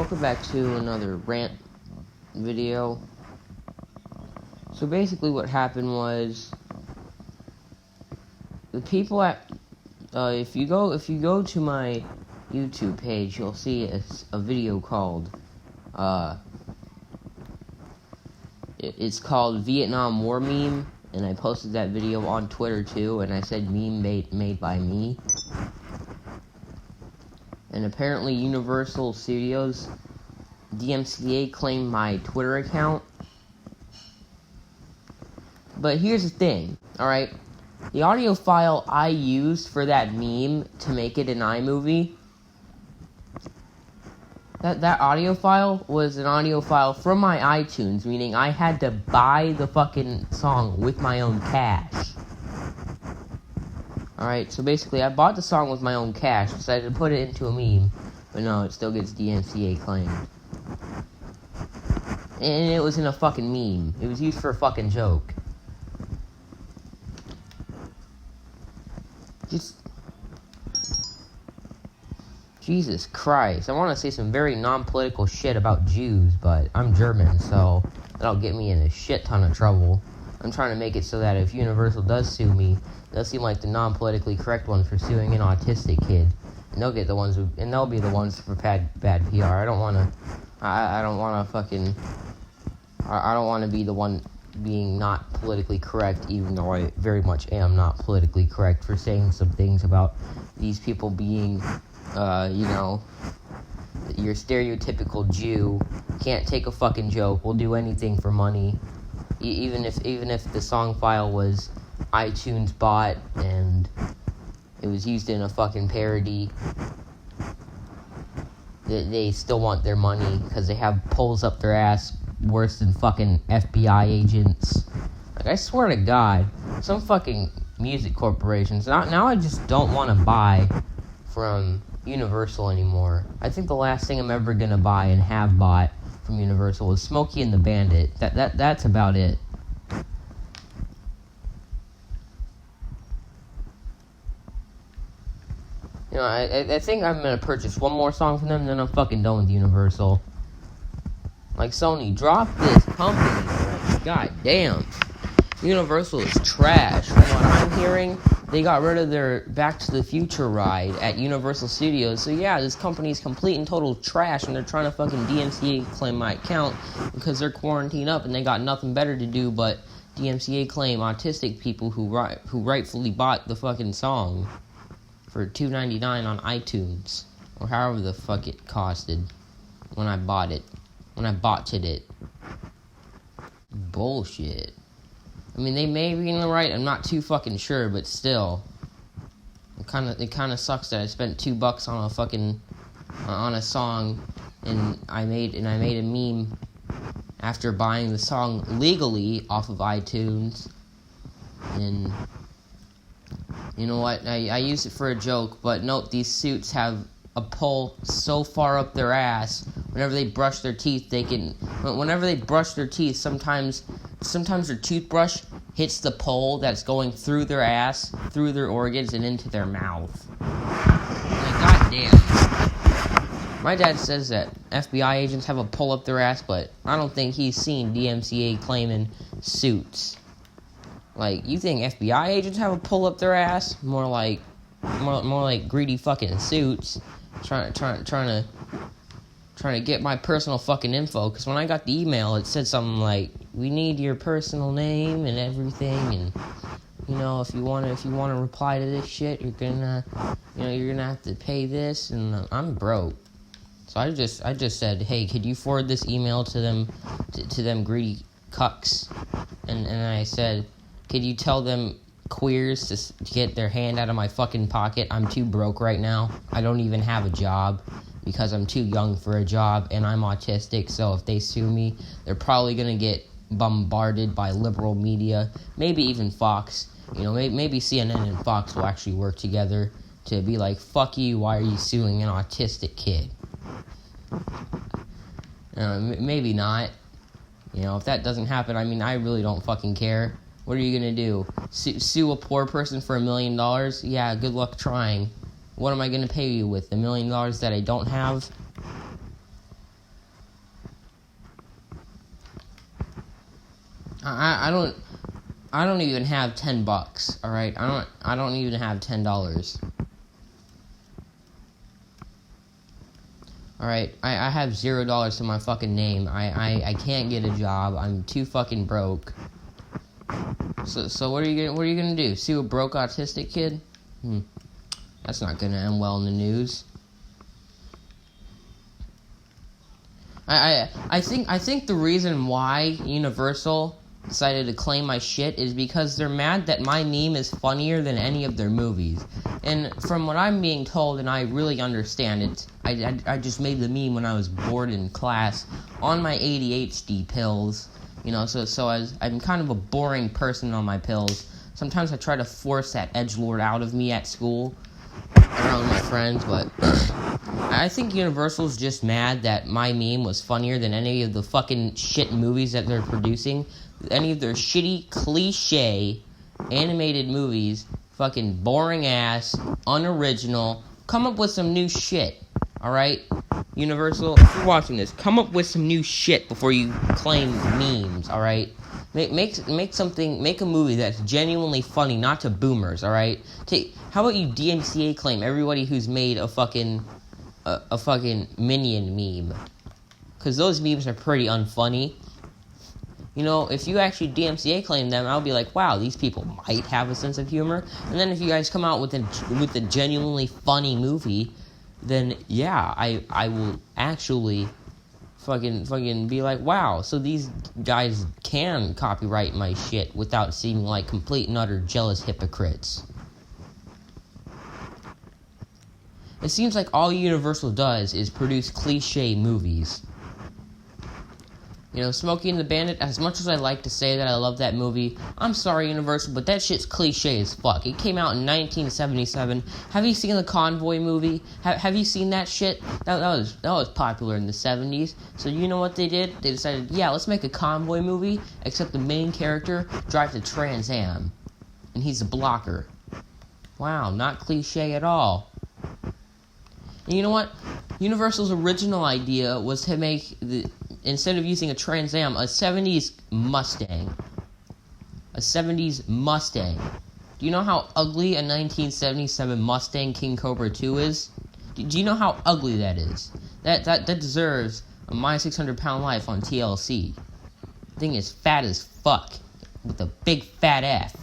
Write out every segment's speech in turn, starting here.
welcome back to another rant video. So basically what happened was the people at if you go to my YouTube page, you'll see a video called it's called Vietnam War Meme, and I posted that video on Twitter too, and I said meme made by me. And apparently Universal Studios, DMCA, claimed my Twitter account. But here's the thing, alright? The audio file I used for that meme to make it an iMovie, that audio file was an audio file from my iTunes, meaning I had to buy the fucking song with my own cash. Alright, so basically I bought the song with my own cash, decided to put it into a meme, but no, it still gets DMCA claimed. And it was in a fucking meme. It was used for a fucking joke. Just... Jesus Christ. I want to say some very non-political shit about Jews, but I'm German, so that'll get me in a shit ton of trouble. I'm trying to make it so that if Universal does sue me, they'll seem like the non-politically correct ones for suing an autistic kid. And they'll get the ones who, and they'll be the ones for bad PR. I don't want to be the one being not politically correct, even though I very much am not politically correct for saying some things about these people being, your stereotypical Jew, can't take a fucking joke, will do anything for money, even if the song file was iTunes bought and it was used in a fucking parody. They still want their money because they have polls up their ass worse than fucking FBI agents. Like, I swear to God, some fucking music corporations. Now I just don't want to buy from Universal anymore. I think the last thing I'm ever gonna buy and have bought from Universal was Smokey and the Bandit. That's about it. You know, I think I'm gonna purchase one more song from them, then I'm fucking done with Universal. Like, Sony, drop this company. Like, god damn. Universal is trash. From what I'm hearing, they got rid of their Back to the Future ride at Universal Studios. So yeah, this company is complete and total trash, and they're trying to fucking DMCA claim my account because they're quarantined up and they got nothing better to do but DMCA claim autistic people who rightfully bought the fucking song for $2.99 on iTunes, or however the fuck it costed when I bought it. When I botted it. Bullshit. I mean, they may be in the right, I'm not too fucking sure, but still. It kinda sucks that I spent $2 on a fucking, on a song, and I made a meme after buying the song legally off of iTunes. And you know what, I used it for a joke, but note, these suits have a pole so far up their ass, whenever they brush their teeth, sometimes their toothbrush hits the pole that's going through their ass, through their organs, and into their mouth. Like, goddamn. My dad says that FBI agents have a pole up their ass, but I don't think he's seen DMCA claiming suits. Like, you think FBI agents have a pole up their ass? More like greedy fucking suits. Trying to get my personal fucking info, because when I got the email, it said something like, we need your personal name and everything, and you know, if you want to reply to this shit, you're gonna have to pay this, and I'm broke. So I just said, hey, could you forward this email to them greedy cucks, and I said, could you tell them queers to get their hand out of my fucking pocket? I'm too broke right now. I don't even have a job because I'm too young for a job, and I'm autistic, so if they sue me, they're probably gonna get bombarded by liberal media, maybe even Fox. You know, maybe CNN and Fox will actually work together to be like, fuck you, why are you suing an autistic kid? Maybe not. You know, if that doesn't happen, I mean, I really don't fucking care. What are you gonna do? Sue a poor person for $1 million? Yeah, good luck trying. What am I gonna pay you with? $1 million that I don't have? I don't even have $10. All right, I don't even have $10. All right, I have $0 to my fucking name. I can't get a job. I'm too fucking broke. So what are you gonna do? Sue a broke autistic kid? That's not gonna end well in the news. I think the reason why Universal decided to claim my shit is because they're mad that my meme is funnier than any of their movies. And from what I'm being told, and I really understand it, I just made the meme when I was bored in class on my ADHD pills. So I'm kind of a boring person on my pills. Sometimes I try to force that edgelord out of me at school around my friends, but I think Universal's just mad that my meme was funnier than any of the fucking shit movies that they're producing. Any of their shitty, cliche, animated movies, fucking boring ass, unoriginal. Come up with some new shit, alright? Universal, if you're watching this, come up with some new shit before you claim memes, alright? Make a movie that's genuinely funny, not to boomers, alright? How about you DMCA claim everybody who's made a fucking Minion meme? Because those memes are pretty unfunny. If you actually DMCA claim them, I'll be like, wow, these people might have a sense of humor. And then if you guys come out with a genuinely funny movie, then yeah, I will actually fucking be like, wow, so these guys can copyright my shit without seeming like complete and utter jealous hypocrites. It seems like all Universal does is produce cliche movies. Smokey and the Bandit, as much as I like to say that I love that movie, I'm sorry, Universal, but that shit's cliche as fuck. It came out in 1977. Have you seen the Convoy movie? Have you seen that shit? That was popular in the 70s. So you know what they did? They decided, yeah, let's make a Convoy movie, except the main character drives a Trans Am, and he's a blocker. Wow, not cliche at all. And you know what? Universal's original idea was to make instead of using a Trans Am, a 70s Mustang. A 70s Mustang. Do you know how ugly a 1977 Mustang King Cobra 2 is? Do you know how ugly that is? That deserves a My 600 Pound Life on TLC. The thing is fat as fuck, with a big fat F.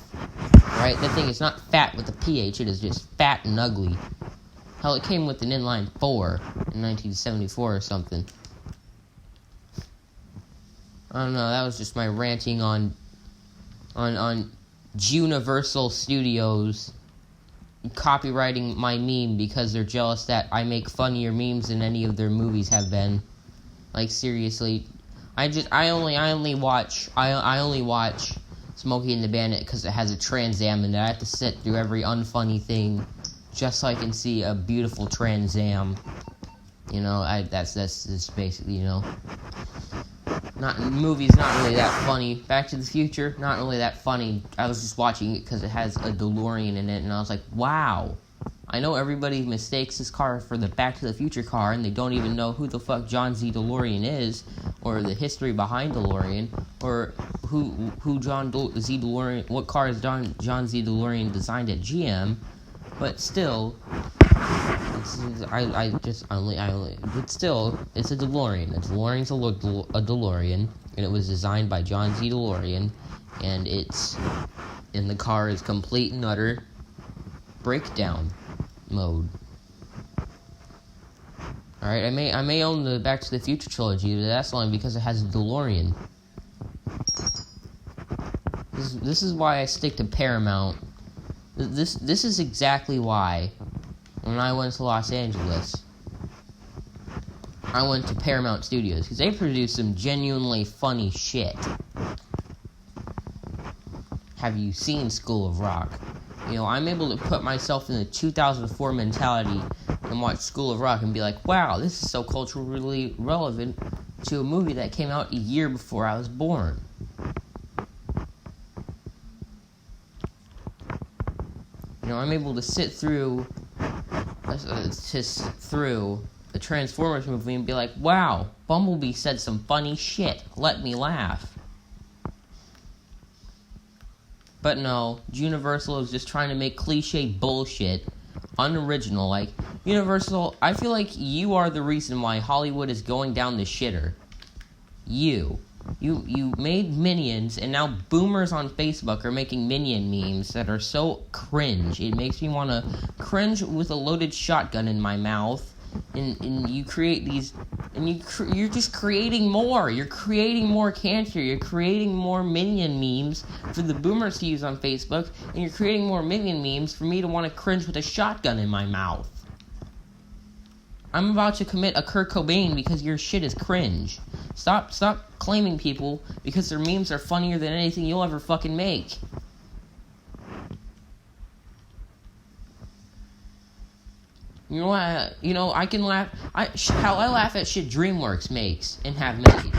Right? That thing is not fat with a PH, it is just fat and ugly. Hell, it came with an inline 4 in 1974 or something. I don't know, that was just my ranting on Jewniversal Studios copywriting my meme because they're jealous that I make funnier memes than any of their movies have been. Like, seriously, I only watch Smokey and the Bandit because it has a Trans Am and I have to sit through every unfunny thing just so I can see a beautiful Trans Am. That's just basically, Movie's not really that funny. Back to the Future, not really that funny. I was just watching it because it has a DeLorean in it, and I was like, wow. I know everybody mistakes this car for the Back to the Future car, and they don't even know who the fuck John Z. DeLorean is, or the history behind DeLorean, or who John Z. DeLorean, what car is John Z. DeLorean designed at GM, but still, but still, it's a DeLorean. A DeLorean's a DeLorean, and it was designed by John Z. DeLorean, and the car is complete and utter breakdown mode. Alright, I may own the Back to the Future trilogy, but that's only because it has a DeLorean. This is why I stick to Paramount. This is exactly why when I went to Los Angeles, I went to Paramount Studios, because they produce some genuinely funny shit. Have you seen School of Rock? I'm able to put myself in the 2004 mentality and watch School of Rock and be like, wow, this is so culturally relevant to a movie that came out a year before I was born. I'm able to sit through the Transformers movie and be like, wow, Bumblebee said some funny shit. Let me laugh. But no, Jewniversal is just trying to make cliche bullshit unoriginal. Like, Universal, I feel like you are the reason why Hollywood is going down the shitter. You made Minions, and now boomers on Facebook are making Minion memes that are so cringe. It makes me want to cringe with a loaded shotgun in my mouth. And you create these, and you're just creating more. You're creating more cancer. You're creating more Minion memes for the boomers to use on Facebook, and you're creating more Minion memes for me to want to cringe with a shotgun in my mouth. I'm about to commit a Kurt Cobain because your shit is cringe. Stop claiming people because their memes are funnier than anything you'll ever fucking make. You know what? I can laugh. How I laugh at shit DreamWorks makes and have made.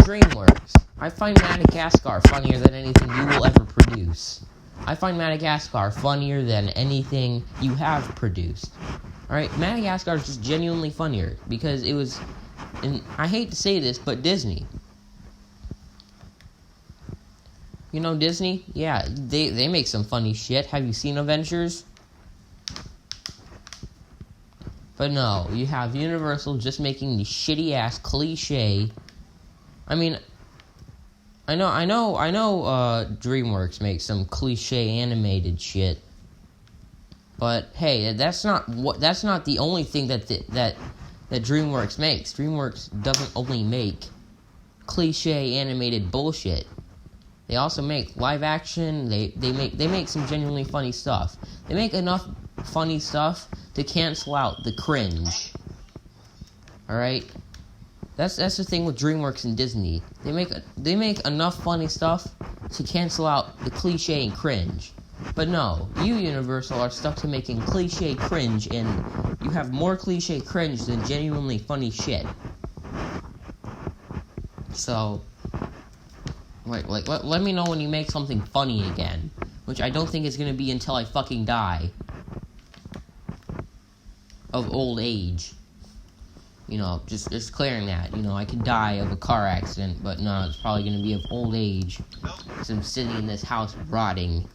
DreamWorks. I find Madagascar funnier than anything you will ever produce. I find Madagascar funnier than anything you have produced. Alright, Madagascar is just genuinely funnier because it was, and I hate to say this, but Disney. You know Disney? Yeah, they make some funny shit. Have you seen Avengers? But no, you have Universal just making the shitty ass cliche. I mean, I know DreamWorks makes some cliche animated shit. But hey, that's not the only thing that DreamWorks makes. DreamWorks doesn't only make cliche animated bullshit. They also make live action. They make some genuinely funny stuff. They make enough funny stuff to cancel out the cringe. All right, that's the thing with DreamWorks and Disney. They make enough funny stuff to cancel out the cliche and cringe. But no, you Universal are stuck to making cliche cringe, and you have more cliche cringe than genuinely funny shit. So, let me know when you make something funny again, which I don't think is gonna be until I fucking die of old age. You know, just clearing that. You know, I could die of a car accident, but no, it's probably gonna be of old age, because I'm sitting in this house rotting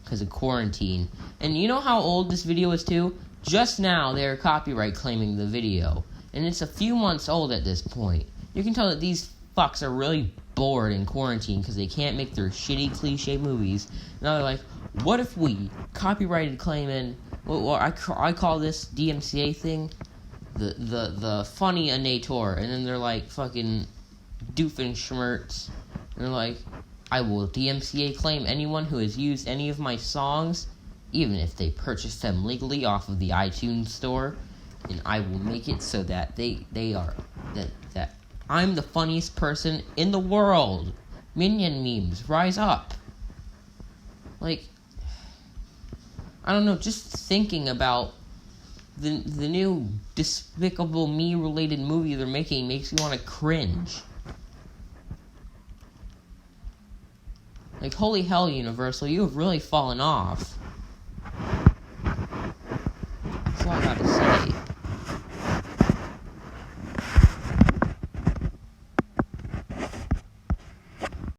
because of quarantine. And you know how old this video is too? Just now they're copyright claiming the video, and it's a few months old at this point. You can tell that these fucks are really bored in quarantine because they can't make their shitty cliche movies. Now they're like, what if we copyrighted claiming, well, I call this DMCA thing the funny anator, and then they're like fucking Doofenshmirtz, and they're like, I will DMCA claim anyone who has used any of my songs, even if they purchased them legally off of the iTunes store, and I will make it so that that I'm the funniest person in the world. Minion memes, rise up. Like, I don't know, just thinking about the new Despicable Me related movie they're making makes me want to cringe. Like, holy hell, Universal, you have really fallen off.